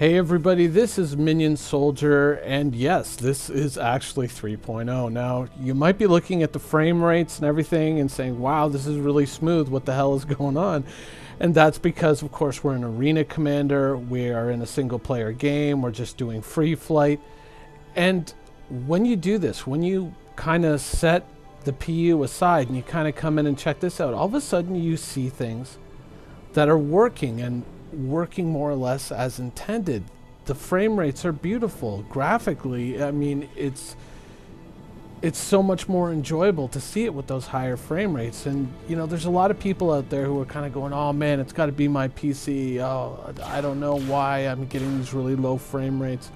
Hey everybody, this is Minion Soldier, and yes, this is actually 3.0. Now, you might be looking at the frame rates and everything and saying, wow, this is really smooth, what the hell is going on? And that's because, of course, we're an Arena Commander, we are in a single player game, we're just doing free flight. And when you do this, when you kind of set the PU aside and you kind of come in and check this out, all of a sudden you see things that are working and working more or less as intended. The frame rates are beautiful graphically. I mean, it's so much more enjoyable to see it with those higher frame rates. And you know, there's a lot of people out there who are kind of going, oh man, it's got to be my PC. Oh, I don't know why I'm getting these really low frame rates.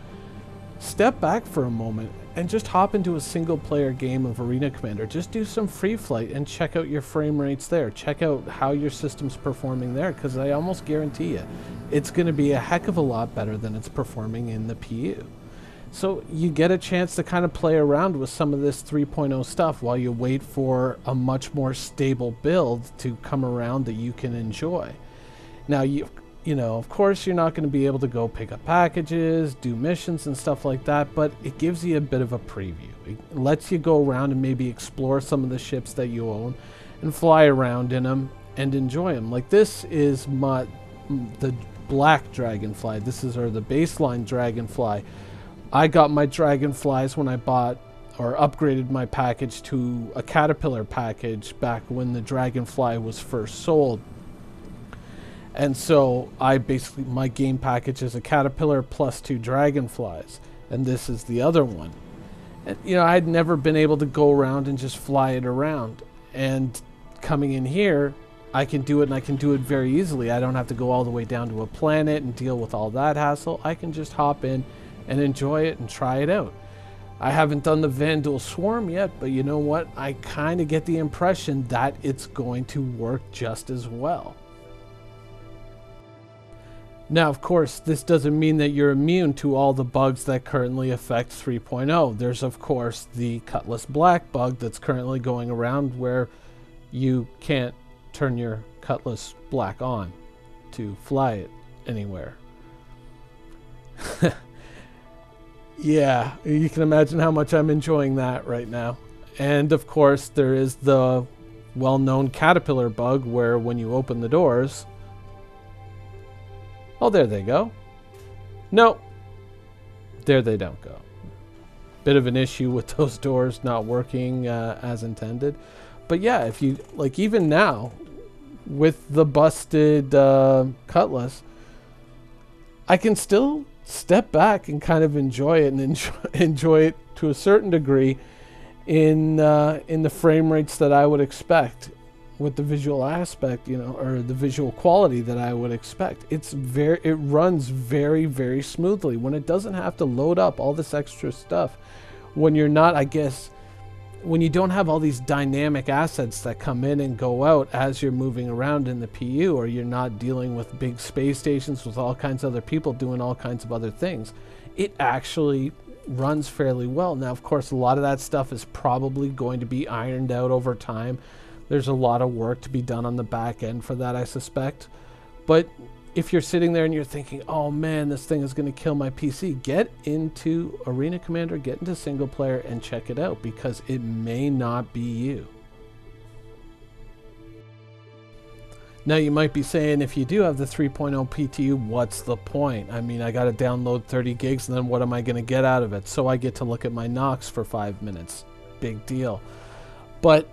Step back for a moment and just hop into a single player game of Arena Commander. Just do some free flight and check out your frame rates there. Check out how your system's performing there, because I almost guarantee you it's going to be a heck of a lot better than it's performing in the PU. So you get a chance to kind of play around with some of this 3.0 stuff while you wait for a much more stable build to come around that you can enjoy. Now, you know, of course, you're not going to be able to go pick up packages, do missions and stuff like that, but it gives you a bit of a preview. It lets you go around and maybe explore some of the ships that you own and fly around in them and enjoy them. Like this is the black Dragonfly. This is the baseline Dragonfly. I got my Dragonflies when I bought or upgraded my package to a Caterpillar package back when the Dragonfly was first sold. And so my game package is a Caterpillar plus 2 Dragonflies, and this is the other one. And you know, I'd never been able to go around and just fly it around, and coming in here I can do it, and I can do it very easily. I don't have to go all the way down to a planet and deal with all that hassle. I can just hop in and enjoy it and try it out. I haven't done the Vanduul Swarm yet, but you know what, I kind of get the impression that it's going to work just as well. Now, of course, this doesn't mean that you're immune to all the bugs that currently affect 3.0. There's, of course, the Cutlass Black bug that's currently going around where you can't turn your Cutlass Black on to fly it anywhere. Yeah, you can imagine how much I'm enjoying that right now. And, of course, there is the well-known Caterpillar bug where when you open the doors... Oh, there they go. No. There they don't go. Bit of an issue with those doors not working as intended. But yeah, if you, like even now, with the busted Cutlass, I can still step back and kind of enjoy it and enjoy it to a certain degree in the frame rates that I would expect, with the visual aspect, you know, or the visual quality that I would expect. It runs very, very smoothly when it doesn't have to load up all this extra stuff. When you're not, I guess, when you don't have all these dynamic assets that come in and go out as you're moving around in the PU, or you're not dealing with big space stations with all kinds of other people doing all kinds of other things, it actually runs fairly well. Now, of course, a lot of that stuff is probably going to be ironed out over time. There's a lot of work to be done on the back end for that, I suspect. But if you're sitting there and you're thinking, oh man, this thing is going to kill my PC, get into Arena Commander, get into single player and check it out, because it may not be you. Now you might be saying, if you do have the 3.0 PTU, what's the point? I mean, I got to download 30 gigs and then what am I going to get out of it? So I get to look at my Nox for 5 minutes. Big deal. But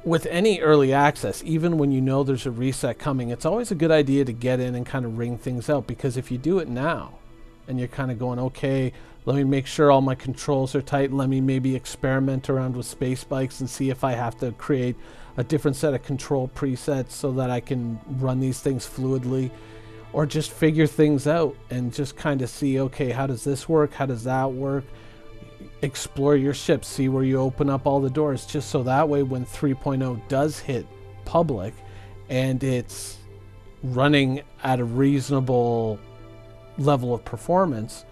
with any early access, even when you know there's a reset coming, it's always a good idea to get in and kind of ring things out, because if you do it now and you're kind of going, okay, let me make sure all my controls are tight, let me maybe experiment around with space bikes and see if I have to create a different set of control presets so that I can run these things fluidly, or just figure things out and just kind of see, okay, how does this work, how does that work? Explore your ship, see where you open up all the doors, just so that way when 3.0 does hit public and it's running at a reasonable level of performance,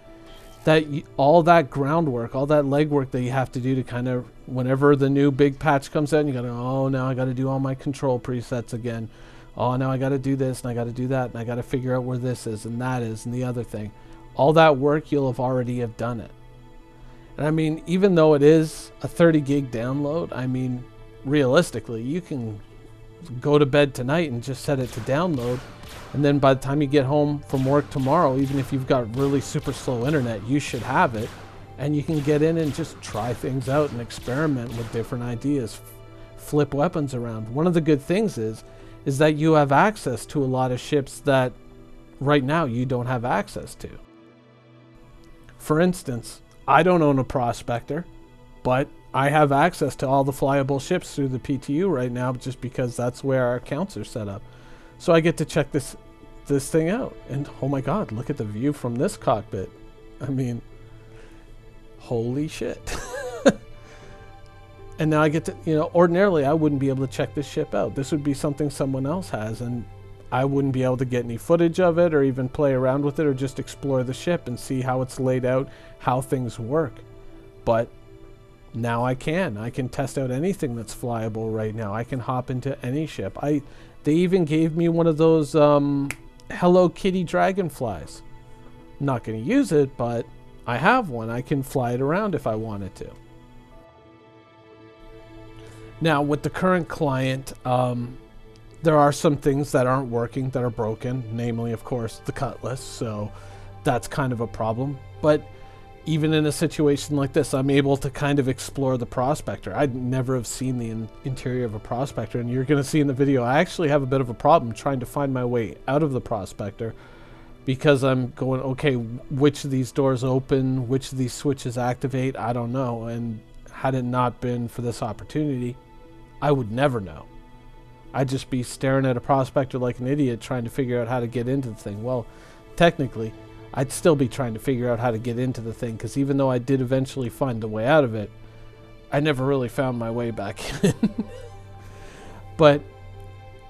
that all that groundwork, all that legwork that you have to do to kind of, whenever the new big patch comes out, and you gotta, oh, now I gotta do all my control presets again. Oh, now I gotta do this and I gotta do that and I gotta figure out where this is and that is and the other thing. all that work, you'll have already have done it. And I mean, even though it is a 30 gig download, I mean, realistically, you can go to bed tonight and just set it to download. And then by the time you get home from work tomorrow, even if you've got really super slow internet, you should have it. And you can get in and just try things out and experiment with different ideas, flip weapons around. One of the good things is that you have access to a lot of ships that right now you don't have access to. For instance, I don't own a Prospector, but I have access to all the flyable ships through the PTU right now just because that's where our accounts are set up. So I get to check this thing out. And oh my god, look at the view from this cockpit. I mean, holy shit. And now I get to, you know, ordinarily I wouldn't be able to check this ship out. This would be something someone else has, and I wouldn't be able to get any footage of it or even play around with it or just explore the ship and see how it's laid out, how things work. But now I can test out anything that's flyable right now. I can hop into any ship. They even gave me one of those Hello Kitty dragonflies. I'm not going to use it, but I have one. I can fly it around if I wanted to. Now with the current client, there are some things that aren't working, that are broken, namely, of course, the Cutlass, so that's kind of a problem. But even in a situation like this, I'm able to kind of explore the Prospector. I'd never have seen the interior of a Prospector, and you're going to see in the video, I actually have a bit of a problem trying to find my way out of the Prospector because I'm going, okay, which of these doors open, which of these switches activate, I don't know. And had it not been for this opportunity, I would never know. I'd just be staring at a Prospector like an idiot trying to figure out how to get into the thing. Well, technically, I'd still be trying to figure out how to get into the thing, because even though I did eventually find a way out of it, I never really found my way back in. But,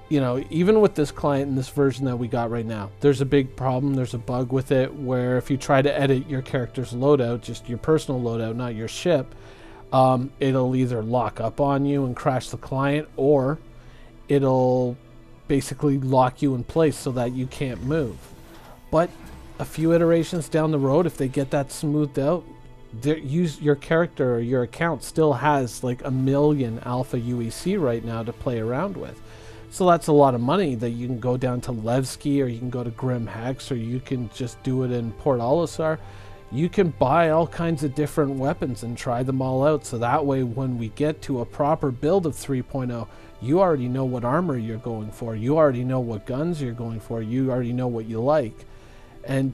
you know, even with this client and this version that we got right now, there's a big problem. There's a bug with it where if you try to edit your character's loadout, just your personal loadout, not your ship, it'll either lock up on you and crash the client, or it'll basically lock you in place so that you can't move. But a few iterations down the road, if they get that smoothed out, your character or your account still has like 1 million alpha UEC right now to play around with. So that's a lot of money that you can go down to Levski, or you can go to Grim Hex, or you can just do it in Port Olisar. You can buy all kinds of different weapons and try them all out, so that way when we get to a proper build of 3.0, you already know what armor you're going for, you already know what guns you're going for, you already know what you like. And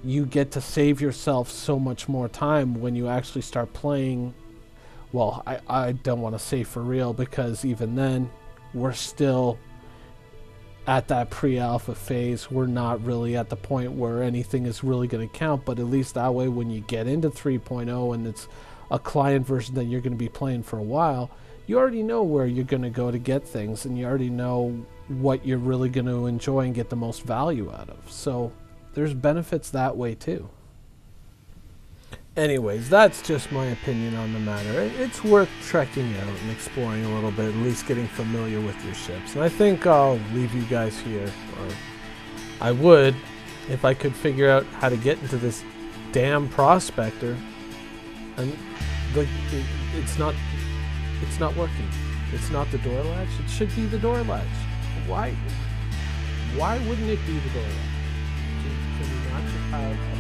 you get to save yourself so much more time when you actually start playing. Well, I don't want to say for real, because even then, we're still at that pre-alpha phase. We're not really at the point where anything is really going to count, but at least that way when you get into 3.0 and it's a client version that you're going to be playing for a while, you already know where you're going to go to get things, and you already know what you're really going to enjoy and get the most value out of. So there's benefits that way too. Anyways, that's just my opinion on the matter. It's worth checking out and exploring a little bit, at least getting familiar with your ships. And I think I'll leave you guys here, or I would if I could figure out how to get into this damn Prospector. And it's not working. It's not the door latch. It should be the door latch. Why wouldn't it be the door latch? Can we not just have